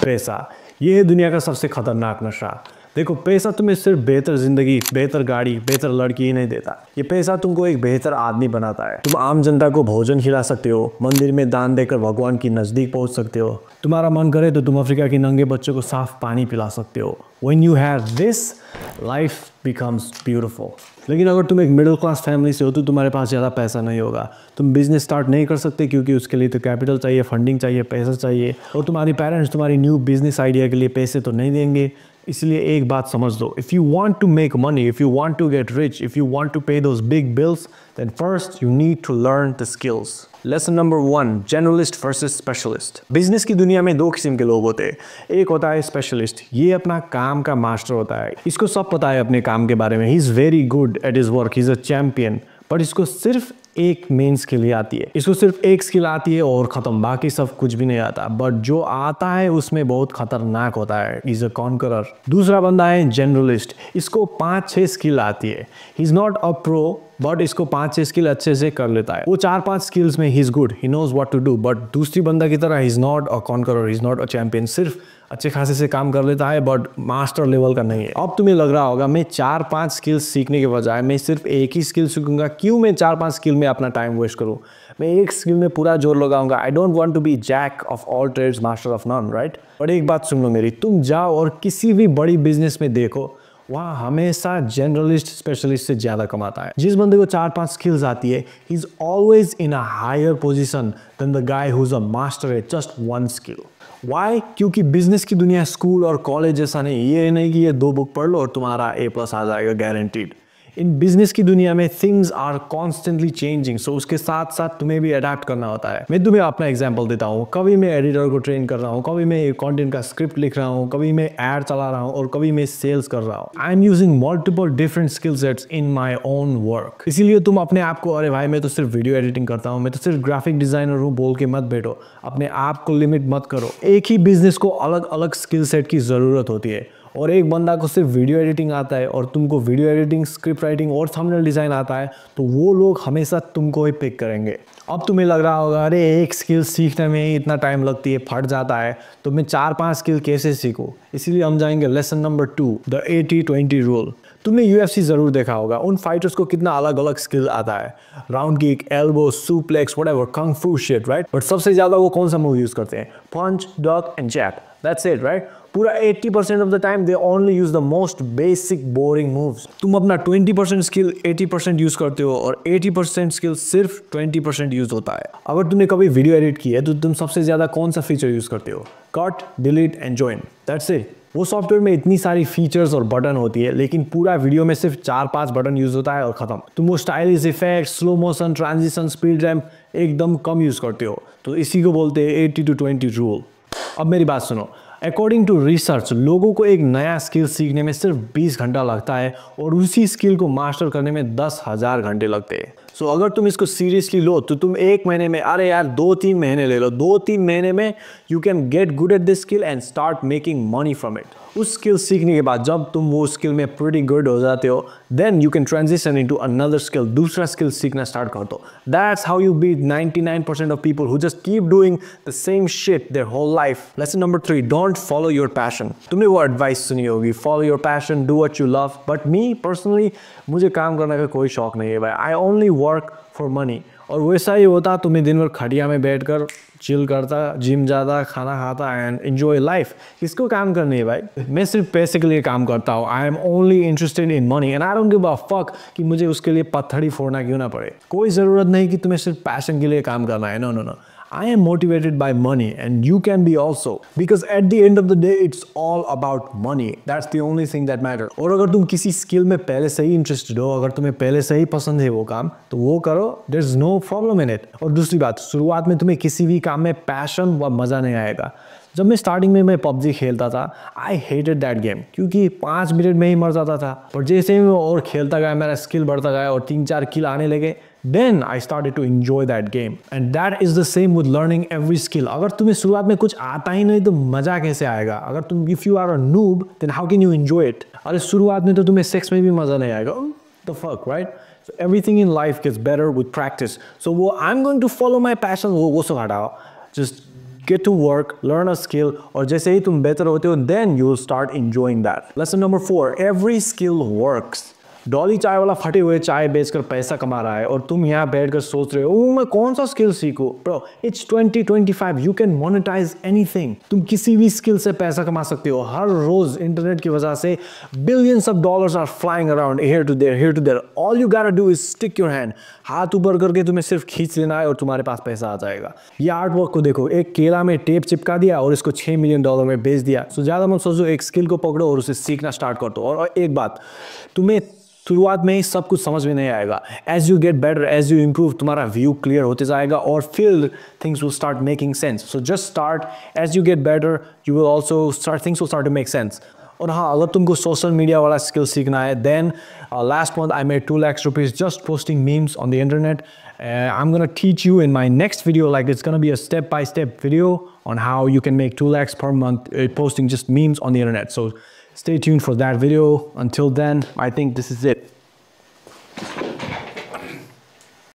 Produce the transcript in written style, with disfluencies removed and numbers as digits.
पैसा, ये है दुनिया का सबसे खतरनाक नशा। देखो, पैसा तुम्हें सिर्फ बेहतर ज़िंदगी, बेहतर गाड़ी, बेहतर लड़की ही नहीं देता। ये पैसा तुमको एक बेहतर आदमी बनाता है। तुम आम जनता को भोजन खिला सकते हो, मंदिर में दान देकर भगवान की नज़दीक पहुंच सकते हो। तुम्हारा मन करे तो तुम अफ्रीका के नंगे बच्चों को साफ पानी पिला सकते हो। When you have this, life becomes beautiful। लेकिन अगर तुम एक मिडिल क्लास फैमिली से हो तो तुम्हारे पास ज़्यादा पैसा नहीं होगा। तुम बिजनेस स्टार्ट नहीं कर सकते क्योंकि उसके लिए तो कैपिटल चाहिए, फंडिंग चाहिए, पैसा चाहिए, और तुम्हारी पेरेंट्स तुम्हारी न्यू बिजनेस आइडिया के लिए पैसे तो नहीं देंगे। इसलिए एक बात समझ लो, if you want to make money, if you want to get rich, if you want to pay those big bills, then first you need to learn the skills. Lesson number 1, generalist versus specialist. Business की दुनिया में दो किस्म के लोग होते हैं। एक होता है स्पेशलिस्ट, ये अपना काम का मास्टर होता है, इसको सब पता है अपने काम के बारे में, he is very good at his work, he is a champion. पर इसको सिर्फ एक मेन स्किल ही आती है, इसको सिर्फ एक स्किल आती है और ख़त्म, बाकी सब कुछ भी नहीं आता। बट जो आता है उसमें बहुत खतरनाक होता है, इज़ अ कॉन्करर। दूसरा बंदा है जनरलिस्ट, इसको 5-6 स्किल आती है, he is not a pro but इसको 5-6 स्किल अच्छे से कर लेता है। वो 4-5 स्किल्स में he is good, he knows what to do. But दूसरी बंदा की तरह he is not a conqueror, he is not a champion, सिर्फ अच्छे खासे से काम कर लेता है बट मास्टर लेवल का नहीं है। अब तुम्हें लग रहा होगा मैं 4-5 स्किल्स सीखने के बजाय मैं सिर्फ एक ही स्किल सीखूंगा, क्यों मैं 4-5 स्किल में अपना टाइम वेस्ट करूँ, मैं एक स्किल में पूरा जोर लगाऊंगा। I don't want to be jack of all trades master of none, right. और एक बात सुन लो मेरी, तुम जाओ और किसी भी बड़ी बिजनेस में देखो, वहाँ हमेशा जनरलिस्ट स्पेशलिस्ट से ज़्यादा कमाता है। जिस बंदे को 4-5 स्किल्स आती है, he is always in a higher position than the guy who is a master at just 1 skill. Why? क्योंकि बिजनेस की दुनिया स्कूल और कॉलेज जैसा नहीं, ये नहीं कि ये 2 बुक पढ़ लो और तुम्हारा A+ आ जाएगा गारंटीड। इन बिजनेस की दुनिया में थिंग्स आर कॉन्स्टेंटली चेंजिंग, सो उसके साथ साथ तुम्हें भी अडेप्ट करना होता है। मैं तुम्हें अपना एग्जांपल देता हूँ, कभी मैं एडिटर को ट्रेन कर रहा हूँ, कभी मैं कंटेंट का स्क्रिप्ट लिख रहा हूँ, कभी मैं ऐड चला रहा हूँ और कभी मैं सेल्स कर रहा हूँ। I am using multiple different skill sets in my own work. इसीलिए तुम अपने आप को, अरे भाई मैं तो सिर्फ वीडियो एडिटिंग करता हूँ, मैं तो सिर्फ ग्राफिक डिजाइनर हूँ, बोल के मत बैठो। अपने आप को लिमिट मत करो। एक ही बिजनेस को अलग अलग स्किल सेट की ज़रूरत होती है, और एक बंदा को सिर्फ वीडियो एडिटिंग आता है और तुमको वीडियो एडिटिंग, स्क्रिप्ट राइटिंग और थंबनेल डिज़ाइन आता है, तो वो लोग हमेशा तुमको ही पिक करेंगे। अब तुम्हें लग रहा होगा अरे एक स्किल सीखने में ही इतना टाइम लगती है, फट जाता है, तो मैं 4-5 स्किल कैसे सीखूँ? इसीलिए हम जाएंगे लेसन नंबर 2, द 80-20 रूल। तुमने UFC ज़रूर देखा होगा, उन फाइटर्स को कितना अलग अलग स्किल आता है, round kick, elbow, suplex, whatever, Kang फू शिट, राइट। बट सबसे ज़्यादा वो कौन सा मूव यूज़ करते हैं? Punch, duck and jab, that's it, right. पूरा 80% of the time they only use the most basic boring moves. तुम अपना 20% स्किल 80% यूज करते हो और 80% स्किल सिर्फ 20% यूज होता है। अगर तुमने कभी वीडियो एडिट की है तो तुम सबसे ज्यादा कौन सा फीचर यूज करते हो? Cut, delete and join, that's it. वो सॉफ्टवेयर में इतनी सारी फीचर्स और बटन होती है, लेकिन पूरा वीडियो में सिर्फ 4-5 बटन यूज होता है और खत्म। तुम वो stylish effect, slow motion, transition, speed ramp एकदम कम यूज करते हो। तो इसी को बोलते हैं 80-20 रूल। अब मेरी बात सुनो, अकॉर्डिंग टू रिसर्च लोगों को एक नया स्किल सीखने में सिर्फ 20 घंटा लगता है और उसी स्किल को मास्टर करने में 10,000 घंटे लगते हैं। सो अगर तुम इसको सीरियसली लो तो तुम 1 महीने में, अरे यार 2-3 महीने ले लो, 2-3 महीने में you can get good at this skill and start making money from it. उस स्किल सीखने के बाद जब तुम वो स्किल में प्रीटी गुड हो जाते हो, then you can transition into another skill, दूसरा स्किल सीखना स्टार्ट कर दो। That's how you beat 99% of people who just keep doing the same shit their whole life. Lesson number 3, don't follow your passion. तुमने वो advice सुनी होगी, follow your passion, do what you love. But me personally, मुझे काम करने का कोई शौक नहीं है भाई। I only work for money. और वैसा ही होता तो मैं दिन भर खटिया में बैठकर चिल करता, जिम जाता, खाना खाता एंड एंजॉय लाइफ। किसको काम करनी है भाई? मैं सिर्फ पैसे के लिए काम करता हूँ। I am only interested in money and I don't give a fuck कि मुझे उसके लिए पत्थर ही फोड़ना क्यों ना पड़े। कोई ज़रूरत नहीं कि तुम्हें सिर्फ पैशन के लिए काम करना है। No no no, I am motivated by money and you can be also, because at the end of the day it's all about money. That's the only thing that matters. और अगर तुम किसी skill में पहले से ही interested हो, अगर तुम्हें पहले से ही पसंद है वो काम, तो वो करो, there's no problem in it. और दूसरी बात, शुरुआत में तुम्हें किसी भी काम में पैशन व मज़ा नहीं आएगा। जब मैं स्टार्टिंग में PUBG खेलता था, आई हेटेड दैट गेम, क्योंकि 5 मिनट में ही मर जाता था। पर जैसे ही मैं और खेलता गया, मेरा स्किल बढ़ता गया और 3-4 किल आने लगे, then I started to enjoy that game. And that is the same with learning every skill. अगर तुम्हें शुरुआत में कुछ आता ही नहीं तो मज़ा कैसे आएगा? अगर तुम, if you are a noob, then how can you enjoy it? अरे शुरुआत में तो तुम्हें सेक्स में भी मज़ा नहीं आएगा। The fuck, right? So everything in life gets better with practice. So वो I'm going to follow my passion, वो सब हटाओ। Just get to work, learn a skill, और जैसे ही तुम बेहतर होते हो then you will start enjoying that. Lesson number 4, every skill works. Dolly चाय वाला फटे हुए चाय बेचकर पैसा कमा रहा है और तुम यहाँ बैठकर सोच रहे हो मैं कौन सा स्किल सीखूं। Bro, it's 2025, you can monetize anything. तुम किसी भी स्किल से पैसा कमा सकते हो। हर रोज इंटरनेट की वजह से billions of dollars are flying around here to there. All you gotta do is stick your hand. हाथ ऊपर करके तुम्हें सिर्फ खींच लेना है और तुम्हारे पास पैसा आ जाएगा। ये आर्ट वर्क को देखो, एक केला में टेप चिपका दिया और इसको $6 मिलियन में बेच दिया। सो ज्यादा मत सोचो, एक स्किल को पकड़ो और उसे सीखना स्टार्ट कर दो। और एक बात, तुम्हें शुरुआत में ही सब कुछ समझ में नहीं आएगा। As you get better, as you improve, तुम्हारा व्यू क्लियर होते जाएगा और फिर things will start making sense. So just start, as you get better you will also start, things will start to make sense. और हाँ, अगर तुमको social media वाला स्किल सीखना है, then last month I made 2 lakhs rupees just posting memes on the internet. I'm gonna teach you in my next video, like it's gonna be a step-by-step video on how you can make 2 lakhs per month posting just memes on the internet. So stay tuned for that video. Until then, I think this is it.